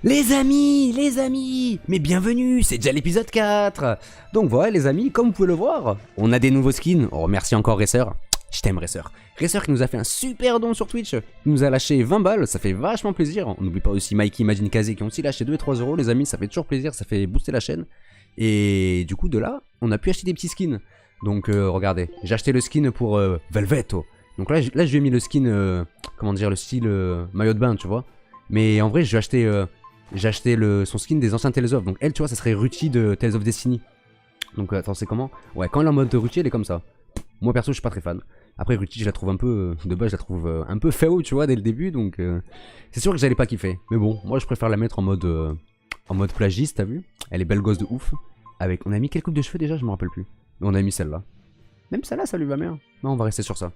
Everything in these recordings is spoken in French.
Les amis, mais bienvenue, c'est déjà l'épisode 4. Donc voilà les amis, comme vous pouvez le voir, on a des nouveaux skins. On remercie encore Racer. Je t'aime Racer. Racer qui nous a fait un super don sur Twitch. Il nous a lâché 20 balles, ça fait vachement plaisir. On n'oublie pas aussi Mikey, Imagine Kazé qui ont aussi lâché 2 et 3 euros les amis, ça fait toujours plaisir, ça fait booster la chaîne. Et du coup de là, on a pu acheter des petits skins. Donc regardez, j'ai acheté le skin pour Velveto. Donc là je lui ai mis le skin, comment dire, le style maillot de bain tu vois. Mais en vrai j'ai acheté son skin des anciens Tales of. Donc elle tu vois ça serait Ruti de Tales of Destiny. Donc attends c'est comment? Ouais quand elle est en mode Ruti elle est comme ça. Moi perso je suis pas très fan. Après Ruti je la trouve un peu, de base je la trouve un peu feo tu vois dès le début. Donc c'est sûr que j'allais pas kiffer. Mais bon moi je préfère la mettre en mode plagiste t'as vu. Elle est belle gosse de ouf. Avec, on a mis quelle coupe de cheveux déjà je me rappelle plus. Mais on a mis celle-là. Même celle-là ça lui va bien. Non on va rester sur ça.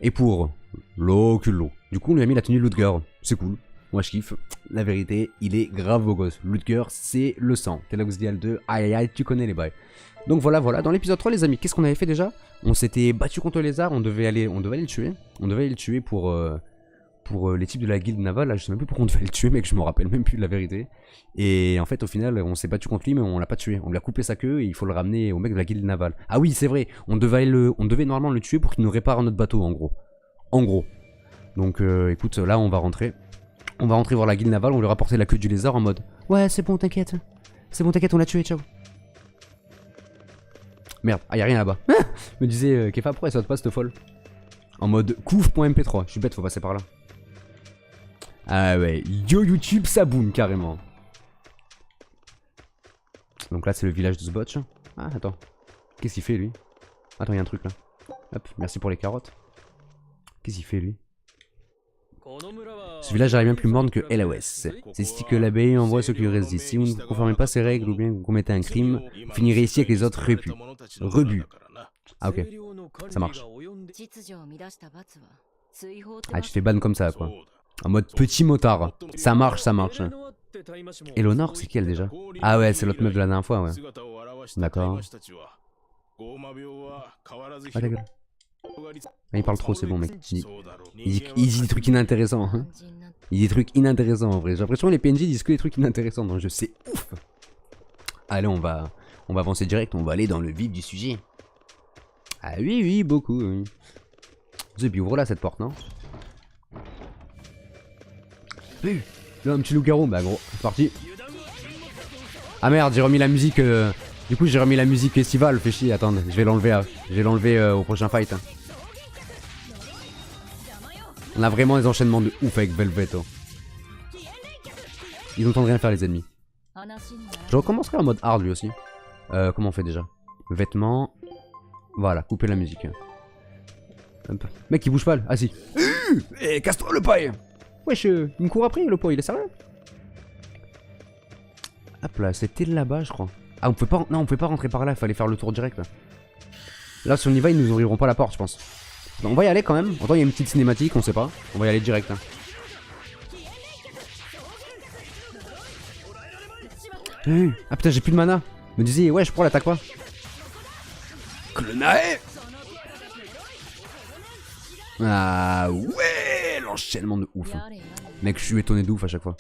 Et pour l'oculo. Du coup on lui a mis la tenue Ludger. C'est cool. Moi je kiffe. La vérité, il est grave beau gosse. Ludger, c'est le sang. Teloxdial 2, aïe aïe aïe, tu connais les bails. Donc voilà, voilà. Dans l'épisode 3 les amis, qu'est-ce qu'on avait fait déjà? On s'était battu contre les lézards, on devait aller le tuer. On devait aller le tuer pour les types de la guilde navale. Là, je sais même plus pourquoi on devait le tuer, mec, je me rappelle même plus de la vérité. Et en fait, au final, on s'est battu contre lui, mais on l'a pas tué. On lui a coupé sa queue et il faut le ramener au mec de la guilde navale. Ah oui, c'est vrai, on devait normalement le tuer pour qu'il nous répare notre bateau, en gros. En gros. Donc écoute, là, on va rentrer. On va rentrer voir la guilde navale, on lui rapporter la queue du lézard en mode ouais, c'est bon, t'inquiète. C'est bon, t'inquiète, on l'a tué, ciao. Merde, ah, y'a rien là-bas. Me disait Kefa, pourquoi elle saute pas cette folle? En mode couf.mp3, je suis bête, faut passer par là. Ah ouais, yo YouTube, ça boom carrément. Donc là, c'est le village de ce botch. Ah, attends. Qu'est-ce qu'il fait lui? Attends, y'a un truc là. Hop, merci pour les carottes. Qu'est-ce qu'il fait lui? Ce village arrive bien plus morne que LOS. C'est ici que l'abbaye envoie ceux qui résistent. Si vous ne conformez pas ces règles ou bien que vous commettez un crime, vous finirez ici avec les autres rebus. Ah ok, ça marche. Ah tu fais ban comme ça quoi. En mode petit motard. Ça marche, ça marche. Eleanor c'est qui elle déjà? Ah ouais c'est l'autre meuf de la dernière fois ouais. D'accord. Ah ta gueule. Ah, il parle trop, c'est bon mec. Il dit des trucs inintéressants. Hein. Il dit des trucs inintéressants en vrai. J'ai l'impression que les PNJ disent que des trucs inintéressants dans le jeu. C'est ouf. Allez, on va avancer direct. On va aller dans le vif du sujet. Ah oui, oui, beaucoup. Oui. Et puis ouvre là cette porte, non? Oui. Là, un petit loup-garou. Bah gros, c'est parti. Ah merde, j'ai remis la musique. Du coup, j'ai remis la musique festival. Fais chier, attends, je vais l'enlever au prochain fight. Hein. On a vraiment des enchaînements de ouf avec Velveto. Ils ont le temps de rien faire les ennemis. Je recommencerai en mode hard lui aussi. Comment on fait déjà? Vêtements. Voilà, couper la musique. Hop. Mec, il bouge pas. Ah si. Eh, casse-toi le paille. Wesh, il me court après le paille, il est sérieux? Hop là, c'était là-bas, je crois. Ah, on peut pas. Non, on peut pas rentrer par là, il fallait faire le tour direct. Là, si on y va, ils nous ouvriront pas la porte, je pense. Donc, on va y aller quand même. Autant il y a une petite cinématique, on sait pas. On va y aller direct. Hein. Ah putain, j'ai plus de mana. Me disais, ouais, je pourrais l'attaque pas. Clonae. Ah ouais, l'enchaînement de ouf. Hein. Mec, je suis étonné de ouf à chaque fois.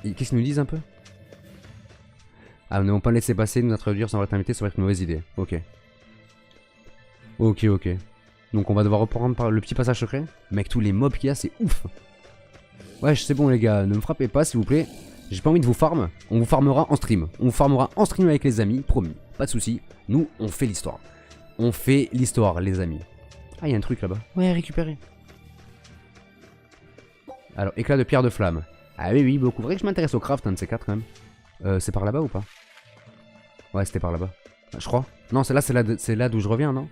Qu'est-ce qu'ils nous disent un peu? Ah, nous n'avons pas laissé passer, nous introduire sans être invité, ça va être une mauvaise idée. Ok. Ok, ok. Donc on va devoir reprendre par le petit passage secret. Mec, tous les mobs qu'il y a, c'est ouf. Ouais, c'est bon les gars, ne me frappez pas s'il vous plaît. J'ai pas envie de vous farm. On vous farmera en stream. On vous farmera en stream avec les amis, promis. Pas de soucis. Nous, on fait l'histoire. On fait l'histoire, les amis. Ah, il y a un truc là-bas. Ouais, récupérer. Alors, éclat de pierre de flamme. Ah oui, oui, beaucoup. Vrai que je m'intéresse au craft, un de ces quatre quand même. C'est par là-bas ou pas? Ouais, c'était par là-bas. Je crois. Non, c'est là d'où je reviens, non?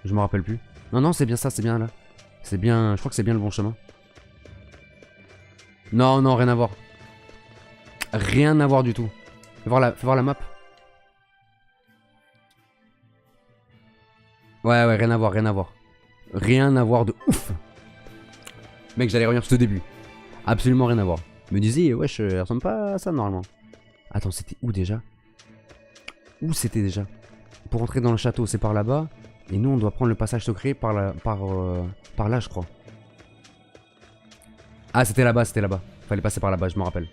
Je me rappelle plus. Non, non, c'est bien ça, c'est bien là. C'est bien, je crois que c'est bien le bon chemin. Non, non, rien à voir. Rien à voir du tout. Fais voir la map. Ouais, ouais, rien à voir, rien à voir. Rien à voir de ouf. Mec, j'allais revenir tout au début. Absolument rien à voir. Me disais, wesh, elle ressemble pas à ça normalement. Attends, c'était où déjà? Où c'était déjà? Pour entrer dans le château, c'est par là-bas. Et nous, on doit prendre le passage secret par là, je crois. Ah, c'était là-bas, c'était là-bas. Fallait passer par là-bas, je me rappelle.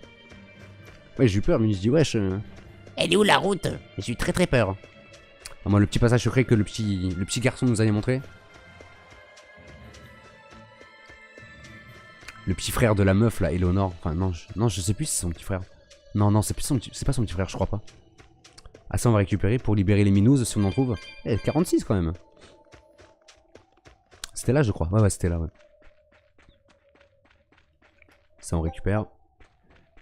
Ouais, j'ai eu peur, mais je me suis dit, wesh. Elle est où la route? J'ai eu très très peur. Ah, moi, le petit passage secret que le petit garçon nous avait montré. Le petit frère de la meuf, là, Eleonore. Enfin, non, je sais plus si c'est son petit frère. Non, c'est pas son petit frère, je crois pas. Ah, ça, on va récupérer pour libérer les minouses si on en trouve. Eh, 46 quand même. C'était là, je crois. Ouais, c'était là, ouais. Ça, on récupère.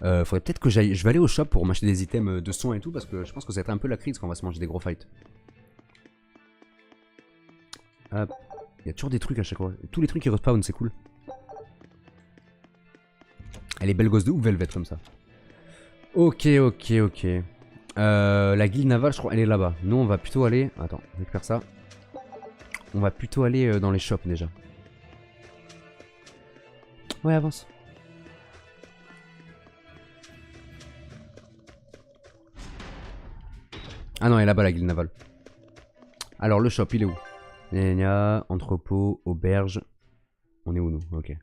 Faudrait peut-être que j'aille. Je vais aller au shop pour m'acheter des items de soins et tout, parce que je pense que ça va être un peu la crise quand on va se manger des gros fights. Hop. Il y a toujours des trucs à chaque fois. Tous les trucs qui respawn, c'est cool. Elle est belle gosse de ouf, Velvet, comme ça. Ok. La guilde navale, je crois, elle est là-bas. Nous, on va plutôt aller... Attends, on récupère ça. On va plutôt aller dans les shops, déjà. Ouais, avance. Ah non, elle est là-bas, la guilde navale. Alors, le shop, il est où? Gna, entrepôt, auberge. On est où, nous? Ok.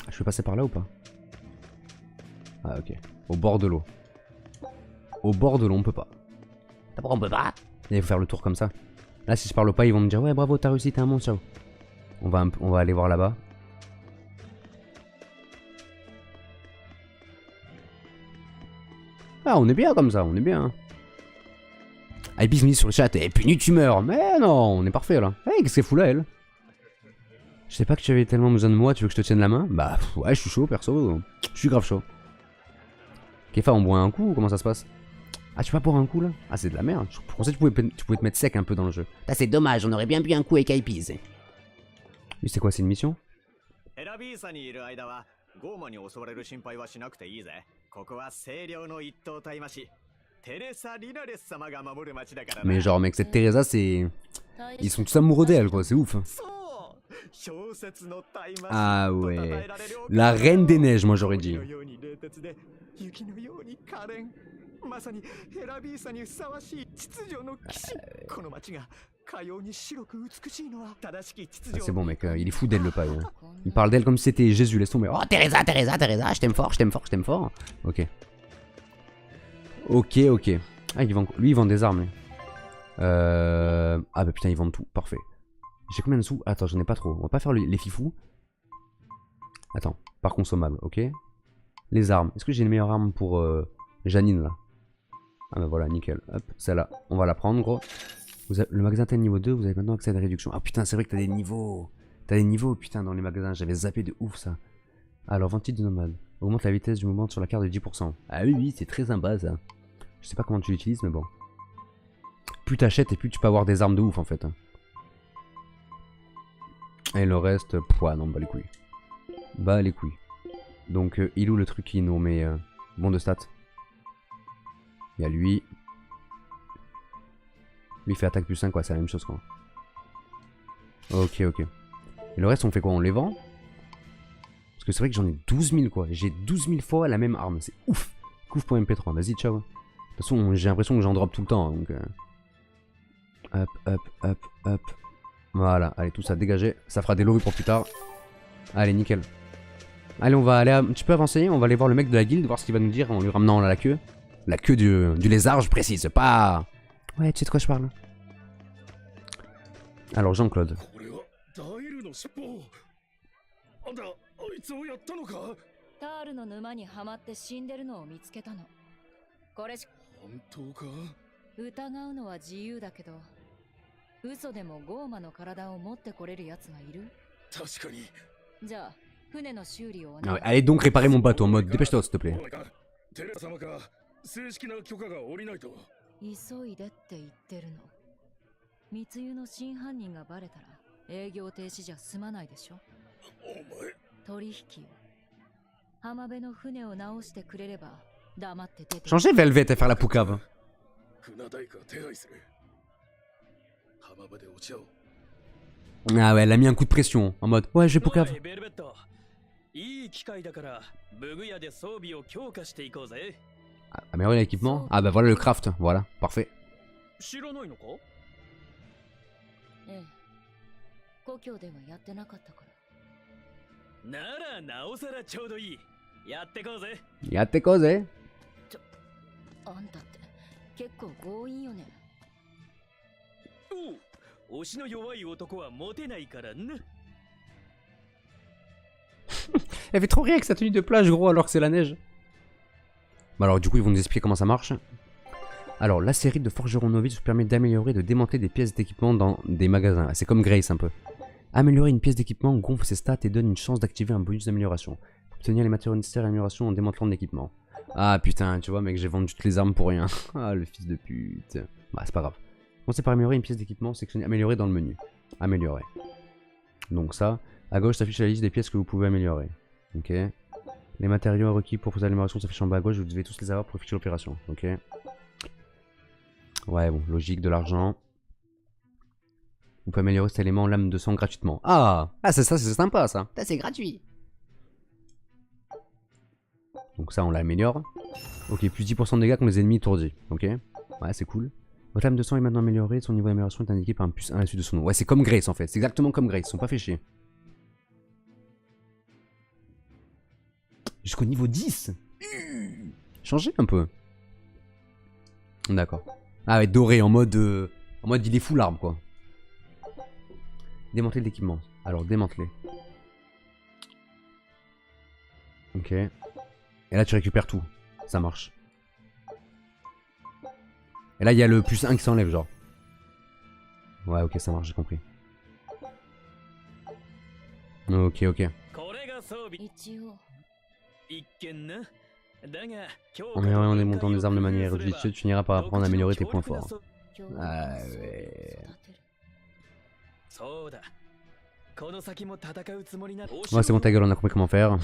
Je peux passer par là ou pas? Ah, ok. Au bord de l'eau. Au bord de l'eau, on peut pas. D'abord, on peut pas. Il faut faire le tour comme ça. Là, si je parle pas, ils vont me dire, ouais, bravo, t'as réussi, t'es un monstre, ciao. On va aller voir là-bas. Ah, on est bien comme ça, on est bien. Ibis me dit sur le chat, et puni tu meurs. Mais non, on est parfait là. Hey, qu'est-ce qu'elle fout là, elle? Je sais pas que tu avais tellement besoin de moi, tu veux que je te tienne la main? Bah, ouais, je suis chaud, perso. Je suis grave chaud. Kefa, on boit un coup ou comment ça se passe? Ah, tu vas boire un coup là? Ah, c'est de la merde. Je pensais que tu pouvais te mettre sec un peu dans le jeu. Ah, c'est dommage, on aurait bien bu un coup avec Ibis. Lui, c'est quoi, c'est une mission? Mais genre, mec, cette Teresa, c'est... Ils sont tous amoureux d'elle, quoi, c'est ouf. Ah ouais. La reine des neiges, moi j'aurais dit. Ah, c'est bon, mec, il est fou d'elle, le paille. Hein. Il parle d'elle comme si c'était Jésus, laisse tomber. Oh, Teresa, je t'aime fort, je t'aime fort, je t'aime fort. Ok. Ok. Ah, lui, il vend des armes. Lui. Ah, bah putain, il vend tout, parfait. J'ai combien de sous? Attends, j'en ai pas trop. On va pas faire les fifous. Attends, par consommable, ok. Les armes. Est-ce que j'ai une meilleure arme pour Janine là? Ah bah voilà, nickel. Hop, celle-là, on va la prendre, gros. Le magasin est niveau 2, vous avez maintenant accès à des réductions. Ah putain, c'est vrai que t'as des niveaux. T'as des niveaux, putain, dans les magasins. J'avais zappé de ouf ça. Alors, ventile du nomade. Augmente la vitesse du mouvement sur la carte de 10%. Ah oui, c'est très sympa ça. Je sais pas comment tu l'utilises, mais bon. Plus t'achètes et plus tu peux avoir des armes de ouf en fait. Et le reste, non, bah les couilles. Bah les couilles. Donc, il est où le truc qui nous met bon de stats? Il y a lui. Lui fait attaque plus 5, quoi, c'est la même chose quoi. Ok. Et le reste, on fait quoi? On les vend? Parce que c'est vrai que j'en ai 12 000 quoi. J'ai 12 000 fois la même arme, c'est ouf. Couf.mp3, vas-y, ciao. De toute façon, j'ai l'impression que j'en drop tout le temps. Donc, hop. Voilà, allez, tout ça dégagé. Ça fera des lorues pour plus tard. Allez, nickel. Allez, on va aller un petit peu avancer. On va aller voir le mec de la guilde, voir ce qu'il va nous dire en lui ramenant la queue. La queue du lézard, je précise, pas... Ouais, tu sais de quoi je parle. Alors, Jean-Claude. Ah ouais, allez donc réparer mon bateau en mode dépêche-toi s'il te plaît. Changez Velvet à faire la poucave. Ah ouais, elle a mis un coup de pression en mode ouais, je vais poucave. Améliorer l'équipement. Ah bah voilà le craft, voilà, parfait. 知らないのか？ええ。故郷ではやってなかったから。ならなおさらちょうどいい。やってこうぜ。やってこうぜ。あんたって結構強引よね。おう、推しの弱い男はモテないからな。Elle fait trop rire avec sa tenue de plage, gros, alors que c'est la neige. Bah alors, du coup, ils vont nous expliquer comment ça marche. Alors, la série de Forgeron Novice vous permet d'améliorer et de démanteler des pièces d'équipement dans des magasins. C'est comme Grace un peu. Améliorer une pièce d'équipement gonfle ses stats et donne une chance d'activer un bonus d'amélioration. Obtenir les matériaux nécessaires à l'amélioration en démantelant l'équipement. Ah putain, tu vois, mec, j'ai vendu toutes les armes pour rien. Ah, le fils de pute. Bah, c'est pas grave. Commencez par améliorer une pièce d'équipement, sélectionnez améliorer dans le menu. Améliorer. Donc ça, à gauche s'affiche la liste des pièces que vous pouvez améliorer. Ok. Les matériaux requis pour vos améliorations s'affichent en bas à gauche, vous devez tous les avoir pour effectuer l'opération. Ok. Ouais, bon, logique, de l'argent. Vous pouvez améliorer cet élément lame de sang gratuitement. Ah, c'est ça, c'est sympa ça. Ça, c'est gratuit. Donc ça, on l'améliore. Ok, plus 10% de dégâts contre les ennemis étourdis. Ok. Ouais, c'est cool. Votre lame de sang est maintenant améliorée. Son niveau d'amélioration est indiqué par un plus 1 à la suite de son nom. Ouais, c'est comme Grace en fait. C'est exactement comme Grace. Ils sont pas fait chier. Jusqu'au niveau 10. Changer un peu. D'accord. Ah ouais, doré en mode il est fou l'arbre quoi. Démanteler l'équipement. Alors démanteler. Ok. Et là tu récupères tout. Ça marche. Et là il y a le plus 1 qui s'enlève genre. Ouais ok ça marche, j'ai compris. Ok ok. En améliorant les montants des armes de manière judicieuse, tu finiras par apprendre à améliorer tes points forts. Ah ouais. Ouais c'est bon ta gueule, on a compris comment faire.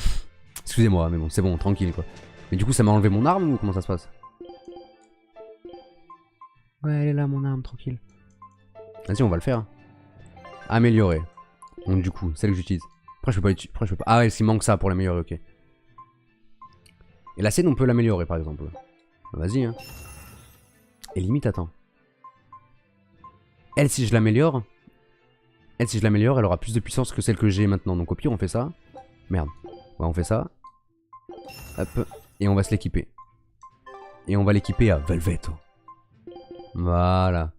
Excusez-moi mais bon c'est bon, tranquille quoi. Mais du coup ça m'a enlevé mon arme ou comment ça se passe? Ouais elle est là mon arme, tranquille. Vas-y on va le faire. Améliorer. Donc du coup, celle que j'utilise. Après je peux pas l'utiliser. Ah ouais s'il manque ça pour l'améliorer, ok. Et la scène on peut l'améliorer par exemple. Vas-y hein. Et limite attends. Elle si je l'améliore. Elle aura plus de puissance que celle que j'ai maintenant. Donc au pire on fait ça. Merde. Ouais on fait ça. Hop. Et on va se l'équiper. Et on va l'équiper à Velveto. Voilà.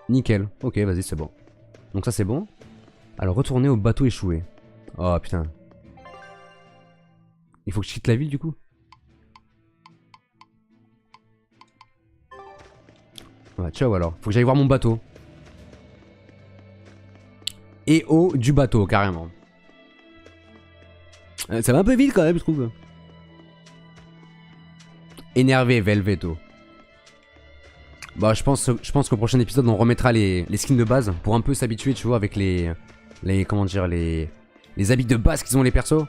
Nickel. Ok vas-y c'est bon. Donc ça c'est bon. Alors retourner au bateau échoué. Oh putain. Il faut que je quitte la ville du coup. Ouais, ciao alors. Faut que j'aille voir mon bateau. Et haut du bateau, carrément. Ça va un peu vite quand même, je trouve. Énervé, Velveto. Bah, je pense qu'au prochain épisode, on remettra les skins de base pour un peu s'habituer, tu vois, avec comment dire, les habits de base qu'ils ont les persos.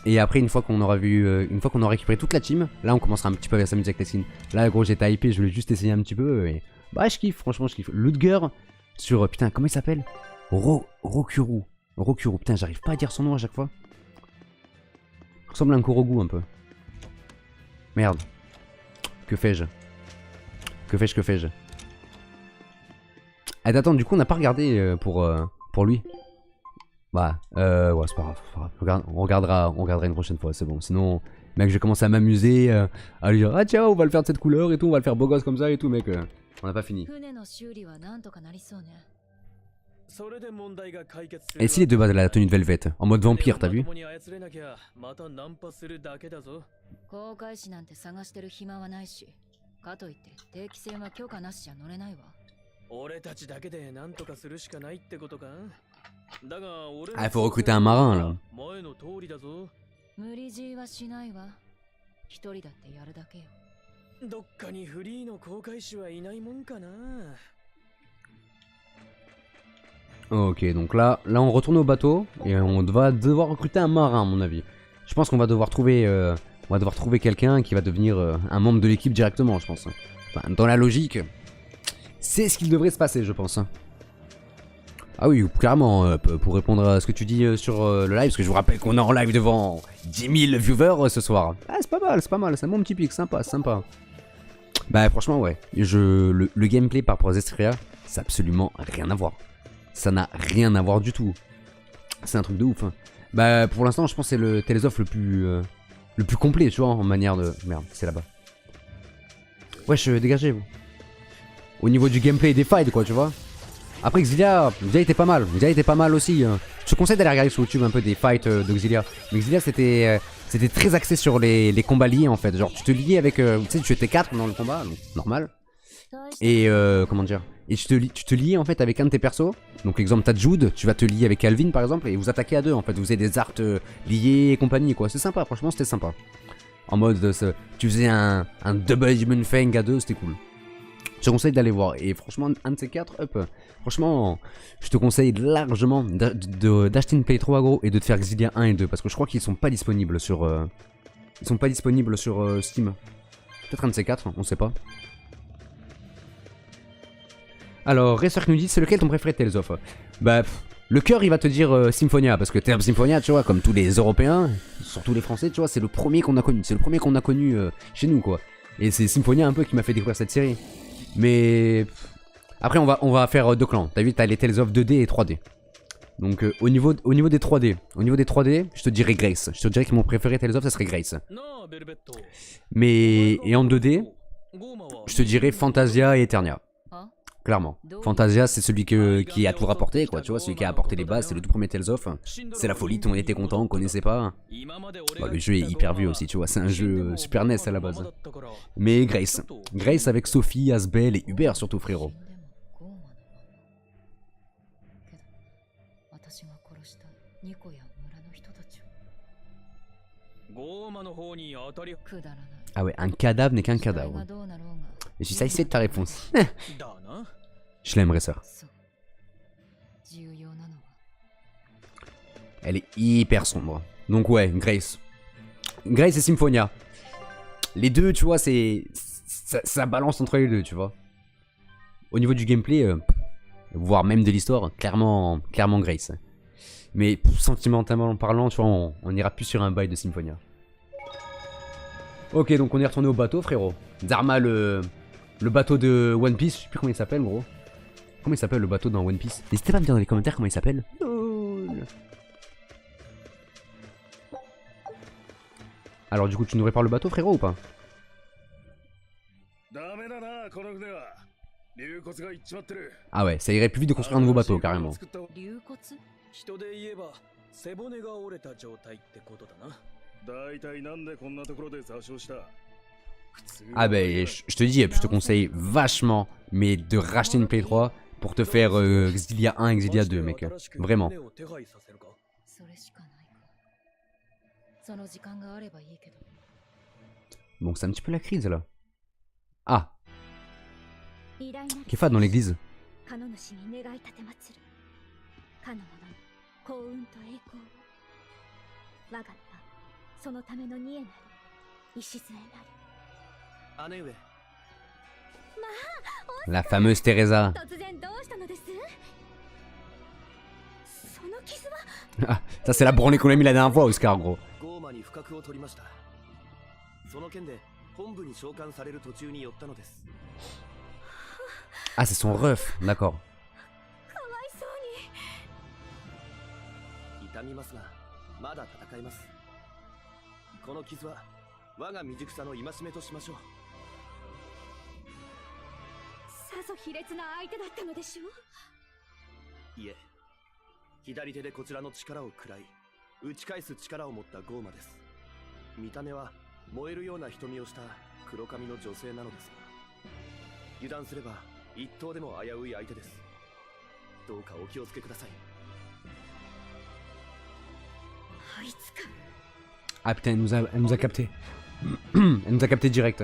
Et après, une fois qu'on aura récupéré toute la team, là on commencera un petit peu à s'amuser avec les skins. Là, gros, j'étais hypé, je voulais juste essayer un petit peu. Et bah, je kiffe, franchement, je kiffe. Ludger sur, putain, comment il s'appelle? Rokuru. Putain, j'arrive pas à dire son nom à chaque fois. Il ressemble à un Korogu un peu. Merde. Que fais-je? Que fais-je? Attends, du coup, on n'a pas regardé pour lui. Bah, ouais, c'est pas grave. On regardera une prochaine fois, c'est bon. Sinon, mec, je vais commencer à m'amuser, à lui dire, ah tiens, on va le faire de cette couleur et tout, on va le faire beau gosse comme ça et tout, mec. On n'a pas fini. Et si les deux bases, elle a la tenue de Velvet, en mode vampire, t'as vu? Ah, faut recruter un marin là. Ok, donc là on retourne au bateau et on va devoir recruter un marin à mon avis. Je pense qu'on va devoir trouver quelqu'un qui va devenir un membre de l'équipe directement, je pense. Enfin, dans la logique, c'est ce qu'il devrait se passer, je pense. Ah oui, clairement, pour répondre à ce que tu dis sur le live, parce que je vous rappelle qu'on est en live devant 10 000 viewers ce soir. Ah, c'est pas mal, c'est un bon petit pic, sympa. Bah franchement, ouais, le gameplay par rapport à Zestria, c'est absolument rien à voir. Ça n'a rien à voir du tout. C'est un truc de ouf. Hein. Bah pour l'instant, je pense que c'est le Tales of le plus complet, tu vois, en manière de... Merde, c'est là-bas. Wesh, dégagez, vous. Au niveau du gameplay et des fights, quoi, tu vois. Après Exilia était pas mal. Exilia était pas mal aussi. Je te conseille d'aller regarder sur YouTube un peu des fights d'Exilia. Mais Exilia c'était très axé sur les combats liés en fait. Genre tu te liais avec... tu sais tu étais 4 dans le combat, donc normal. Et comment dire. Et tu te liais en fait avec un de tes persos. Donc exemple t'as Jude, tu vas te lier avec Alvin par exemple. Et vous attaquez à deux en fait. Vous avez des arts liés et compagnie quoi. C'est sympa, franchement c'était sympa. En mode tu faisais un double Demon Fang à deux, c'était cool. Je te conseille d'aller voir. Et franchement, un de ces 4 up. Franchement, je te conseille largement d'acheter une Play 3 gros et de te faire Exilia 1 et 2. Parce que je crois qu'ils sont pas disponibles sur. Steam. Peut-être un de ces 4, on sait pas. Alors, Racer qui nous dit c'est lequel ton préféré Tales of? Bah, le cœur il va te dire Symphonia. Parce que Tales of Symphonia, tu vois, comme tous les Européens, surtout les Français, tu vois, c'est le premier qu'on a connu. C'est le premier qu'on a connu chez nous, quoi. Et c'est Symphonia un peu qui m'a fait découvrir cette série. Mais après on va faire deux clans. T'as vu, t'as les Tales of 2D et 3D. Donc au niveau des 3D, je te dirais Grace. Je te dirais que mon préféré Tales of ça serait Grace. Mais et en 2D, je te dirais Fantasia et Eternia. Clairement. Fantasia c'est celui qui a tout rapporté quoi, tu vois, celui qui a apporté les bases, c'est le tout premier Tales of. C'est la folie, tout le monde était content, on connaissait pas. Bah, le jeu est hyper vieux aussi, tu vois, c'est un jeu Super NES à la base. Mais Grace avec Sophie, Asbel et Hubert surtout frérot. Ah ouais, un cadavre n'est qu'un cadavre. Je suis satisfait de ta réponse. Je l'aimerais ça. Elle est hyper sombre. Donc ouais, Grace. Grace et Symphonia. Les deux, tu vois, ça balance entre les deux, tu vois. Au niveau du gameplay, voire même de l'histoire, clairement Grace. Mais sentimentalement parlant, tu vois, on ira plus sur un bail de Symphonia. Ok, donc on est retourné au bateau, frérot. Dharma, le bateau de One Piece, je sais plus comment il s'appelle, gros. Comment il s'appelle le bateau dans One Piece? N'hésitez pas à me dire dans les commentaires comment il s'appelle. Alors du coup tu nous répares le bateau frérot ou pas? Ah ouais, ça irait plus vite de construire un nouveau bateau carrément. Ah bah je te dis, je te conseille vachement mais de racheter une Play 3 pour te faire Exilia 1, Exilia 2 mec. Vraiment. Donc c'est un petit peu la crise là. Ah, Kefa dans l'église. La fameuse Teresa. Ah, ça c'est la branlée qu'on a mis la dernière fois Oscar gros. Ah c'est son ref, d'accord. Ah putain, elle nous a capté. Elle nous a capté direct.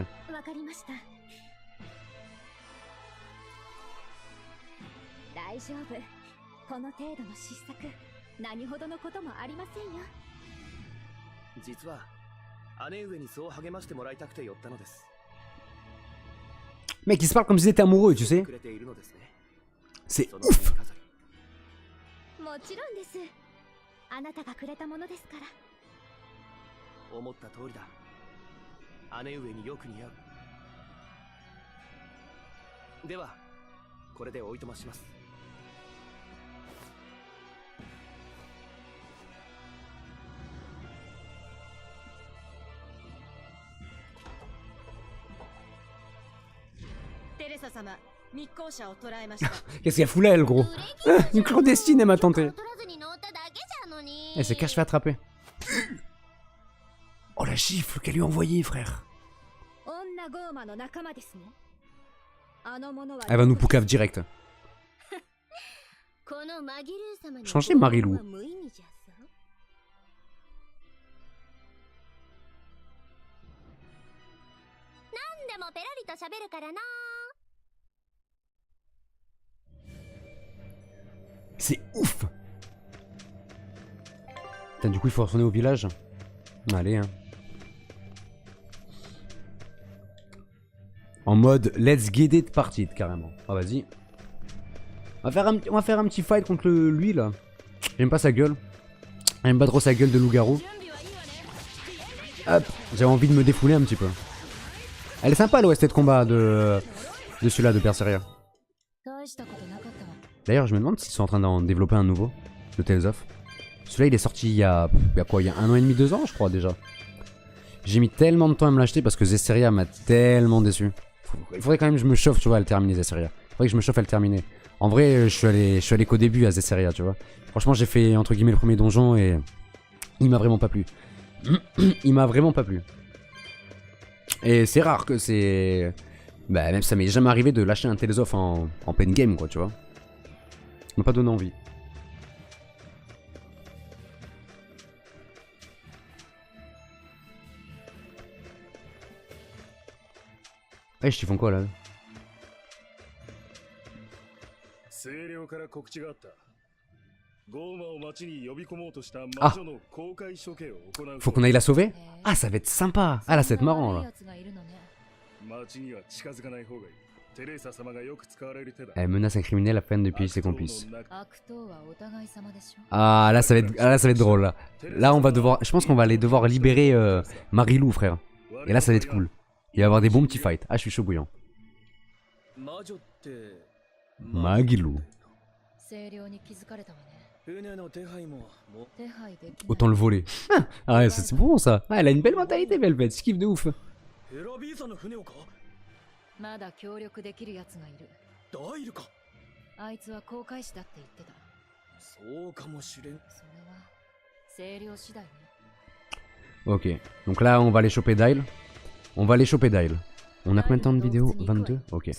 Mec, ils se parlent comme s'ils étaient amoureux, tu sais. C'est ouf. もちろんです。あなたがくれたものですから。思った通りだ。姉上によく似合う。ではこれでおいとまします。テレサ様、密航者を捕らえました。 Qu'est-ce qu'elle fout là, elle, gros? Une clandestine, elle m'a tenté. Elle s'est cache fait attraper. Oh la gifle qu'elle lui a envoyée, frère. Elle va nous poucave direct. Changez Marilou. C'est ouf. Putain, du coup il faut retourner au village. Allez hein. En mode let's get it party carrément. Ah vas-y. On va faire un petit fight contre lui là. J'aime pas sa gueule. J'aime pas trop sa gueule de loup-garou. Hop, j'avais envie de me défouler un petit peu. Elle est sympa l'OST de combat de celui-là de Berseria. D'ailleurs, je me demande s'ils sont en train d'en développer un nouveau, de Tales of. Celui-là, il est sorti il y a quoi? Il y a 1 an et demi, 2 ans, je crois déjà. J'ai mis tellement de temps à me l'acheter parce que Zestiria m'a tellement déçu. Il faudrait quand même que je me chauffe, tu vois, à le terminer, Zestiria. Il faudrait que je me chauffe à le terminer. En vrai, je suis allé qu'au début à Zestiria, tu vois. Franchement, j'ai fait entre guillemets le premier donjon et il m'a vraiment pas plu. Il m'a vraiment pas plu. Et c'est rare que c'est... Bah, même ça m'est jamais arrivé de lâcher un Tales of en pleine game, quoi, tu vois. Ça m'a pas donné envie. Eh, je t'y font quoi là? Ah, faut qu'on aille la sauver? Ah, ça va être sympa. Ah là, ça va être marrant là. Elle menace un criminel afin de piller ses complices. Ah là, ça va être drôle là. Là, on va devoir, je pense qu'on va aller devoir libérer Marilou, frère. Et là, ça va être cool. Il va y avoir des bons petits fights. Ah, je suis chaud bouillant. Marilou. Autant le voler. Ah ouais, c'est bon ça. Ah, elle a une belle mentalité, Velvet. Je kiffe de ouf. Ok, donc là on va aller choper Dyle. On va aller choper Dyle. On a combien de temps de vidéo? 22? Ok.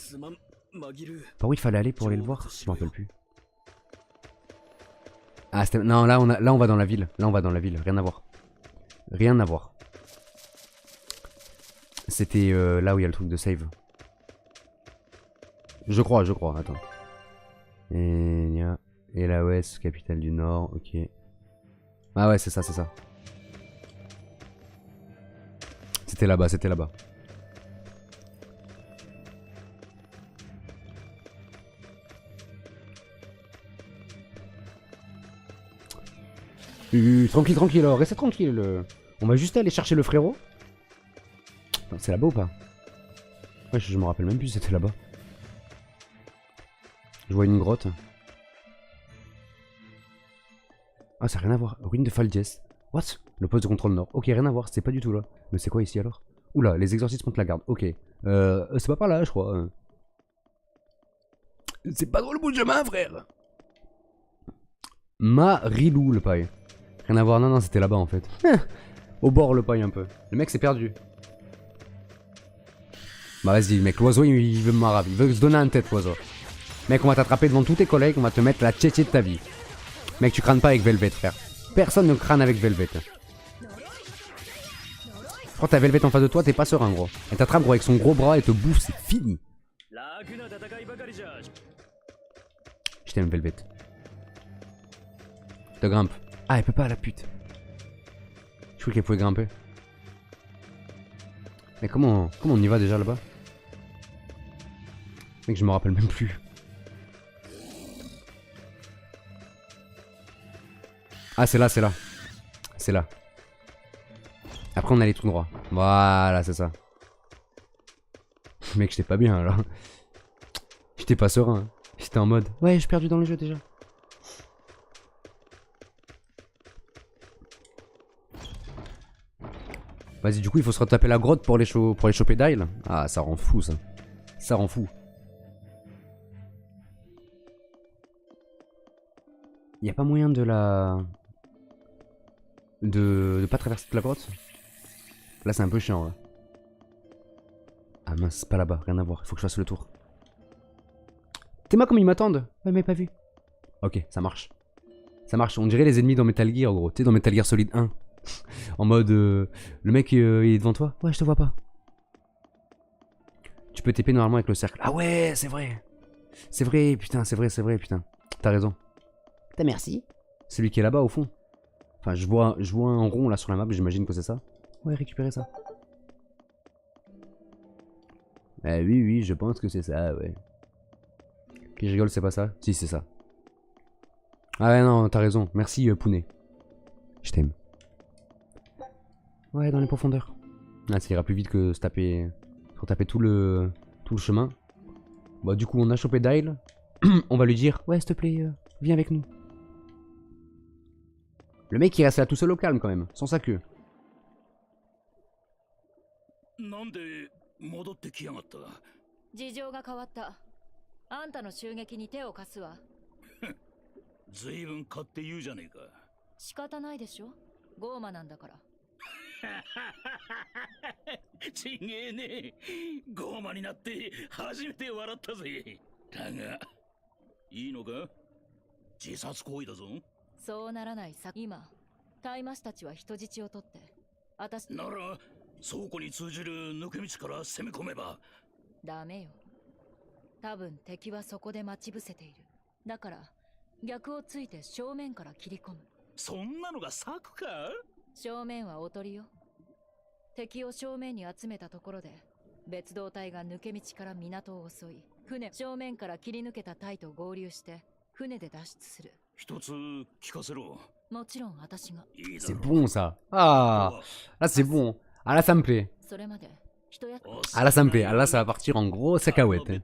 Par où il fallait aller pour aller le voir? Je m'en rappelle plus. Ah, non, là on va dans la ville. Là on va dans la ville, rien à voir. Rien à voir. C'était là où il y a le truc de save. Je crois, attends. Et la Ouest, capitale du Nord, ok. Ah ouais, c'est ça, c'est ça. C'était là-bas, c'était là-bas. Tranquille, tranquille, alors, restez tranquille. On va juste aller chercher le frérot. C'est là-bas ou pas? Ouais, je me rappelle même plus, c'était là-bas. Je vois une grotte. Ah, ça n'a rien à voir. Ruine de Faldiès. What? Le poste de contrôle nord. Ok, rien à voir, c'est pas du tout là. Mais c'est quoi ici alors? Oula, les exorcistes contre la garde. Ok. C'est pas par là, je crois. C'est pas dans le bout de chemin, frère. Marilou, le paille. Rien à voir, non, c'était là-bas en fait. Au bord, le paille un peu. Le mec s'est perdu. Bah vas-y, mec, l'oiseau il veut me maraver. Il veut se donner en tête, l'oiseau. Mec, on va t'attraper devant tous tes collègues, on va te mettre la tchétché de ta vie. Mec, tu crânes pas avec Velvet, frère. Personne ne crâne avec Velvet. Quand t'as Velvet en face de toi, t'es pas serein, gros. Elle t'attrape, gros, avec son gros bras et te bouffe, c'est fini. Je t'aime, Velvet. Je te grimpe. Ah, elle peut pas, la pute. Je croyais qu'elle pouvait grimper. Mais comment on y va déjà là-bas? Mec, je me rappelle même plus. Ah, c'est là, c'est là. C'est là. Après, on allait tout droit. Voilà, c'est ça. Mec, j'étais pas bien, là. J'étais pas serein. J'étais en mode, ouais, je suis perdu dans le jeu, déjà. Vas-y, du coup, il faut se retaper la grotte pour les choper d'Ail. Ah, ça rend fou, ça. Ça rend fou. Y a pas moyen de la... De pas traverser toute la grotte. Là, c'est un peu chiant, là. Ah mince, c'est pas là-bas, rien à voir. Il faut que je fasse le tour. T'es moi comme ils m'attendent. Ouais, mais pas vu. Ok, ça marche. Ça marche. On dirait les ennemis dans Metal Gear, en gros. Tu sais, dans Metal Gear Solid 1. En mode, le mec, il est devant toi. Ouais, je te vois pas. Tu peux TP normalement avec le cercle. Ah ouais, c'est vrai. C'est vrai, putain, c'est vrai, putain. T'as raison. Putain, merci. Celui qui est là-bas, au fond. Enfin, je vois un rond, là, sur la map. J'imagine que c'est ça. Ouais, récupérer ça. Oui, oui, je pense que c'est ça, ouais. Qui rigole, c'est pas ça? Si, c'est ça. Ah ouais, non, t'as raison. Merci, Pounet. Je t'aime. Ouais, dans les profondeurs. Ah, ça ira plus vite que se taper tout le chemin. Bah, du coup, on a chopé Dyle. On va lui dire, ouais, s'il te plaît, viens avec nous. Le mec, il reste là tout seul au calme, quand même. Sans sa queue. なんで戻ってきやがった。事情が変わった。あんたの襲撃に手を貸すわ。ずいぶん買って言うじゃねえか。仕方ないでしょ。ゴーマなんだから。ちげえね。ゴーマになって初めて笑ったぜ。だが、いいのか？自殺行為だぞ。そうならないさ。今、タイマシたちは人質を取って、私なら倉庫に通じる抜け道から攻め込めば。ダメよ。多分敵はそこで待ち伏せている。だから逆をついて正面から切り込む。そんなのが策か？正面はおとりよ。敵を正面に集めたところで別動隊が抜け道から港を襲い、船正面から切り抜けた隊と合流して船で脱出する。一つ聞かせろ。もちろん私が。C'est bon ça. Ah, là c'est bon. Ah là ça me plaît. それまで人や。Ah là ça me plaît. Ah là ça va partir en gros cacahuète. Hein.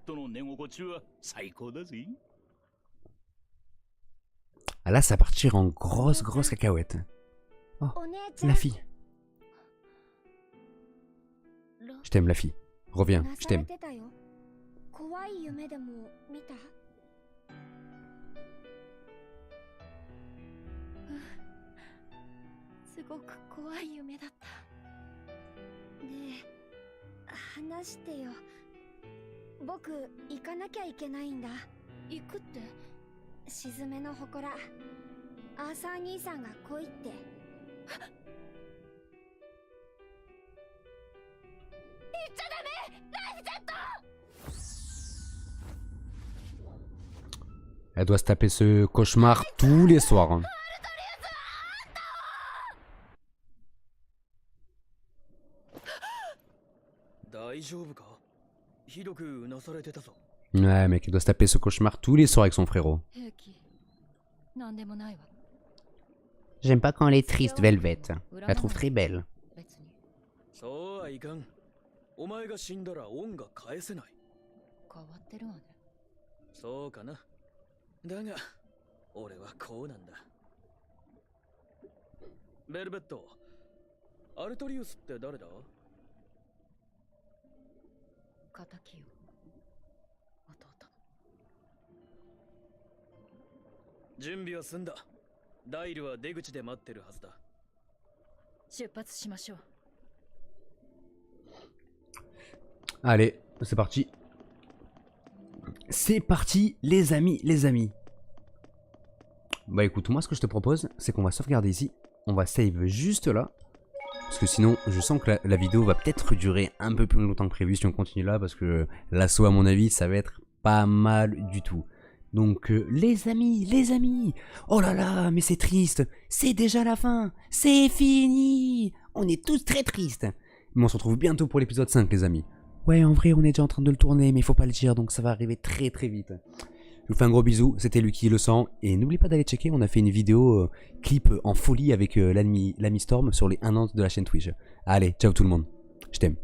Ah là ça va partir en grosse cacahuète. Oh, la fille. Je t'aime la fille. Reviens, je t'aime. 怖い夢でも見た？すごく怖い夢だった。ねえ、話してよ。僕行かなきゃいけないんだ。行くって？しずめの祠。アーサー兄さんが来いって。言っちゃダメ！ナイスジェット！ Elle doit se taper ce cauchemar tous les soirs. Hein. Ouais, mec, il doit se taper ce cauchemar tous les soirs avec son frérot. J'aime pas quand elle est triste, Velvet. Je la trouve très belle. そうはいかん。お前が死んだら恩が返せない。変わってるわね。そうかな。だが、俺はこうなんだ。ベルベット、アルトリウスって誰だ？敵よ。弟の。準備は済んだ。ダイルは出口で待ってるはずだ。出発しましょう。Allez, c'est parti. C'est parti, les amis, les amis. Bah écoute, moi ce que je te propose, c'est qu'on va sauvegarder ici. On va save juste là. Parce que sinon, je sens que la vidéo va peut-être durer un peu plus longtemps que prévu si on continue là. Parce que l'assaut, à mon avis, ça va être pas mal du tout. Donc, les amis. Oh là là, mais c'est triste. C'est déjà la fin. C'est fini. On est tous très tristes. Mais on se retrouve bientôt pour l'épisode 5, les amis. Ouais, en vrai, on est déjà en train de le tourner, mais il faut pas le dire, donc ça va arriver très vite. Je vous fais un gros bisou, c'était Lucky le sang. Et n'oubliez pas d'aller checker, on a fait une vidéo clip en folie avec l'ami Storm sur les 1 an de la chaîne Twitch. Allez, ciao tout le monde. Je t'aime.